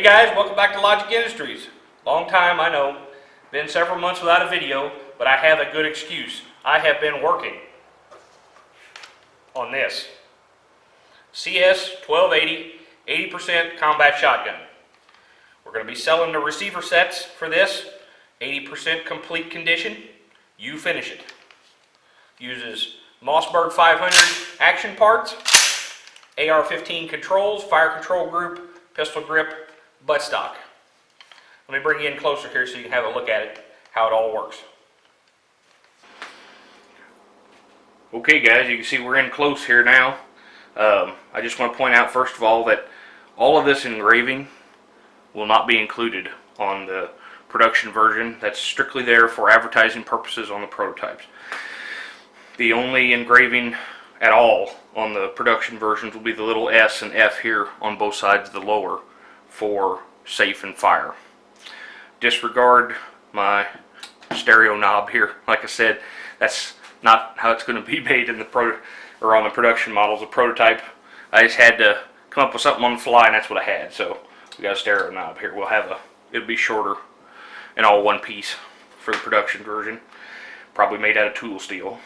guys, welcome back to Logic Industries. Long time, I know. Been several months without a video, but I have a good excuse. I have been working on this CS12-80 80% combat shotgun. We're going to be selling the receiver sets for this. 80% complete condition. You finish it. Uses Mossberg 500 action parts, AR-15 controls, fire control group, pistol grip, buttstock. Let me bring you in closer here so you can have a look at it, how it all works. Okay guys, you can see we're in close here now. I just want to point out first of all that all of this engraving will not be included on the production version. That's strictly there for advertising purposes on the prototypes. The only engraving at all on the production versions will be the little S and F here on both sides of the lower for safe and fire. Disregard my stereo knob here. Like I said, that's not how it's going to be made in the on the production models. The prototype, I just had to come up with something on the fly, and that's what I had. So we got a stereo knob here. It'll be shorter and all one piece for the production version. Probably made out of tool steel.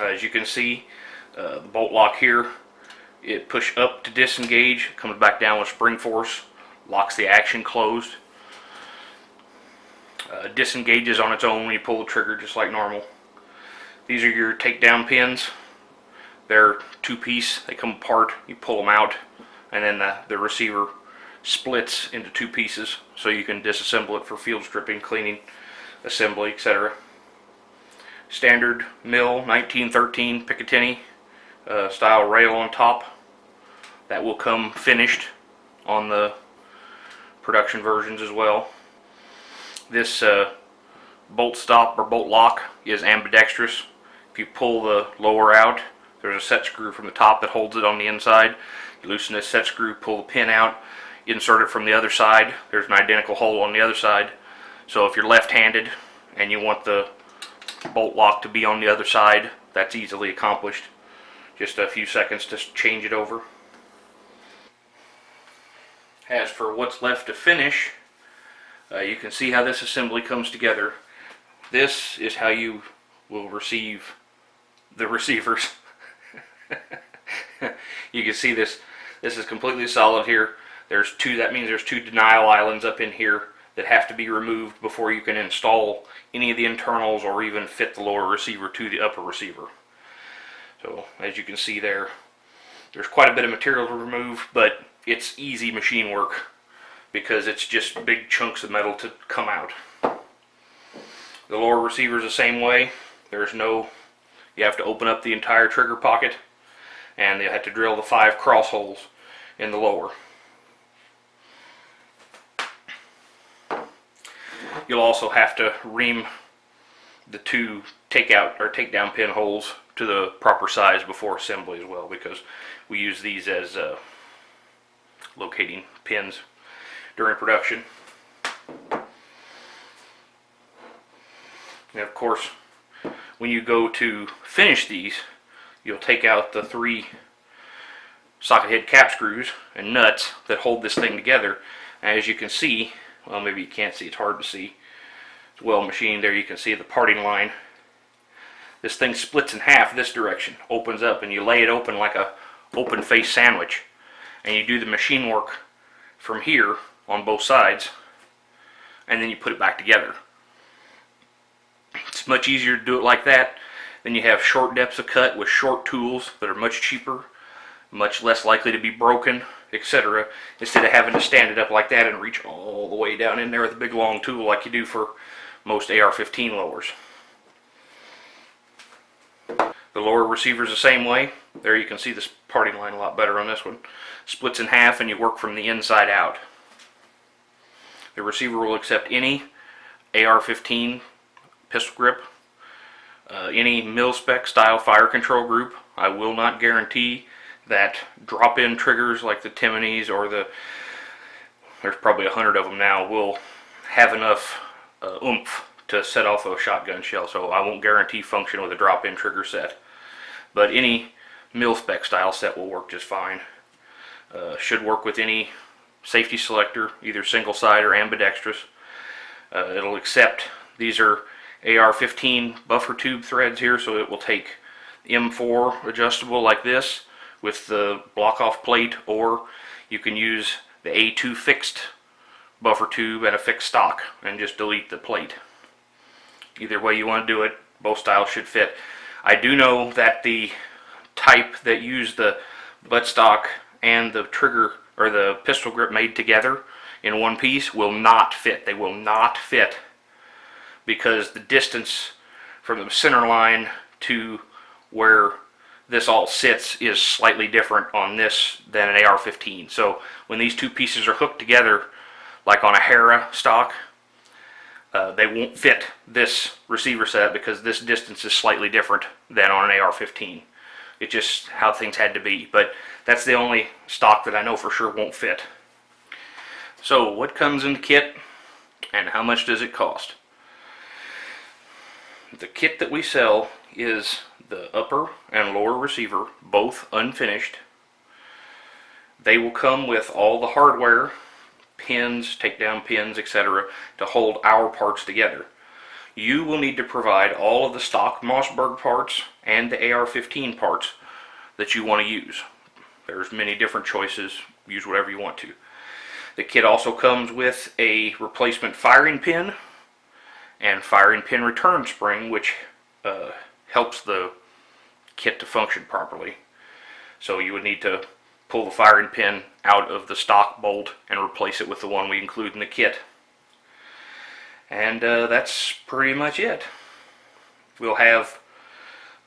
As you can see, the bolt lock here, it push up to disengage, comes back down with spring force, locks the action closed. Disengages on its own when you pull the trigger just like normal. These are your takedown pins. They're two-piece, they come apart, you pull them out, and then the receiver splits into two pieces so you can disassemble it for field stripping, cleaning, assembly, etc. Standard mill 1913 Picatinny style rail on top. That will come finished on the production versions as well. This bolt stop or bolt lock is ambidextrous. If you pull the lower out, there's a set screw from the top that holds it on the inside. You loosen this set screw, pull the pin out, insert it from the other side. There's an identical hole on the other side. So if you're left-handed and you want the bolt lock to be on the other side, that's easily accomplished. Just a few seconds to change it over. As for what's left to finish, you can see how this assembly comes together. This is how you will receive the receivers. You can see this is completely solid here. That means there's two denial islands up in here that have to be removed before you can install any of the internals or even fit the lower receiver to the upper receiver. So as you can see there's quite a bit of material to remove, but it's easy machine work because it's just big chunks of metal to come out. The lower receiver is the same way. You have to open up the entire trigger pocket, and you have to drill the 5 cross holes in the lower. You'll also have to ream the 2 takeout or takedown pin holes to the proper size before assembly as well, because we use these as locating pins during production. And of course, when you go to finish these, you'll take out the 3 socket head cap screws and nuts that hold this thing together. And as you can see, well, maybe you can't see, it's hard to see. It's well machined there. You can see the parting line. This thing splits in half this direction, opens up, and you lay it open like a open face sandwich. And you do the machine work from here on both sides, and then you put it back together. It's much easier to do it like that. Then you have short depths of cut with short tools that are much cheaper, much less likely to be broken, etc. Instead of having to stand it up like that and reach all the way down in there with a big long tool like you do for most AR-15 lowers. The lower receiver is the same way. There you can see this parting line a lot better on this one. Splits in half and you work from the inside out. The receiver will accept any AR-15 pistol grip, any mil-spec style fire control group. I will not guarantee that drop-in triggers like the Timiny's or there's probably 100 of them now, will have enough oomph to set off a shotgun shell, so I won't guarantee function with a drop-in trigger set. But any mil-spec style set will work just fine. Should work with any safety selector, either single side or ambidextrous. It'll accept, these are AR-15 buffer tube threads here, so it will take M4 adjustable like this with the block off plate, or you can use the A2 fixed buffer tube and a fixed stock and just delete the plate. Either way you want to do it, both styles should fit. I do know that the type that use the buttstock and the trigger or the pistol grip made together in one piece will not fit. They will not fit because the distance from the center line to where this all sits is slightly different on this than an AR-15. So when these two pieces are hooked together, like on a Hera stock, they won't fit this receiver set because this distance is slightly different than on an AR-15. It's just how things had to be. But that's the only stock that I know for sure won't fit. So what comes in the kit and how much does it cost? The kit that we sell is the upper and lower receiver, both unfinished. They will come with all the hardware, pins, takedown pins, etc., to hold our parts together. You will need to provide all of the stock Mossberg parts and the AR-15 parts that you want to use. There's many different choices. Use whatever you want to. The kit also comes with a replacement firing pin and firing pin return spring, which helps the kit to function properly. So you would need to pull the firing pin out of the stock bolt and replace it with the one we include in the kit. And that's pretty much it. We'll have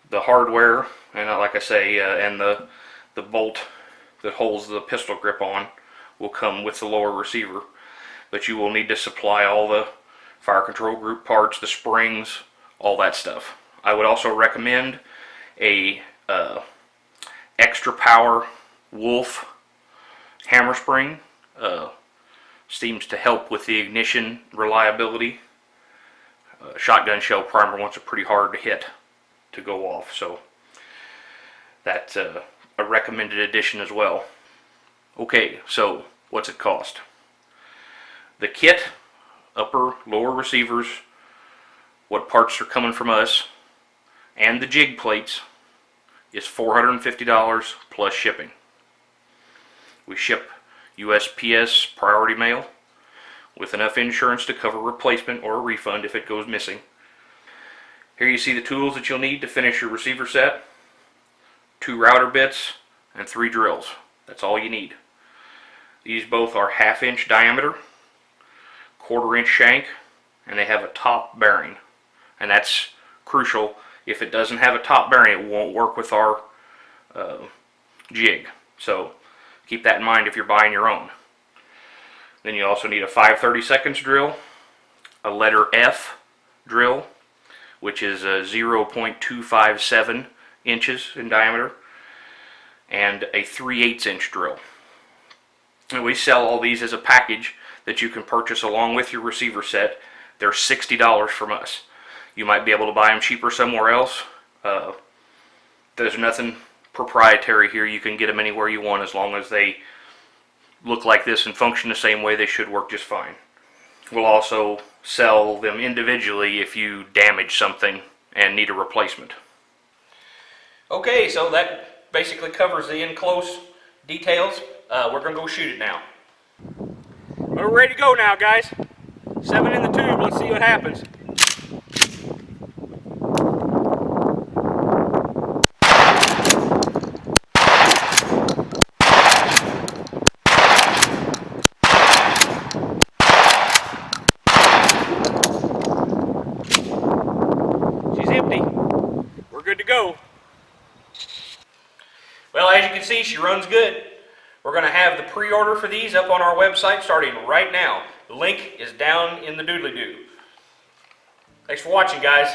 the hardware, and like I say, and the bolt that holds the pistol grip on will come with the lower receiver, but you will need to supply all the fire control group parts, the springs, all that stuff. I would also recommend a extra power Wolf hammer spring. Seems to help with the ignition reliability. Shotgun shell primer ones are pretty hard to hit to go off, so that's a recommended addition as well. Okay, so what's it cost? The kit, upper, lower receivers, what parts are coming from us, and the jig plates is $450 plus shipping. We ship USPS priority mail with enough insurance to cover replacement or a refund if it goes missing. Here you see the tools that you'll need to finish your receiver set. 2 router bits and 3 drills. That's all you need. These both are 1/2 inch diameter, 1/4 inch shank, and they have a top bearing. And that's crucial. If it doesn't have a top bearing, it won't work with our jig. So keep that in mind if you're buying your own. Then you also need a 5/32 drill, a letter F drill, which is 0.257 inches in diameter, and a 3/8 inch drill. And we sell all these as a package that you can purchase along with your receiver set. They're $60 from us. You might be able to buy them cheaper somewhere else. There's nothing proprietary here. You can get them anywhere you want as long as they look like this and function the same way. They should work just fine. We'll also sell them individually if you damage something and need a replacement. Okay, so that basically covers the in-close details. We're going to go shoot it now. We're ready to go now, guys. 7 in the tube. Let's see what happens. Well, as you can see, she runs good. We're going to have the pre-order for these up on our website starting right now. The link is down in the doodly-doo. Thanks for watching, guys.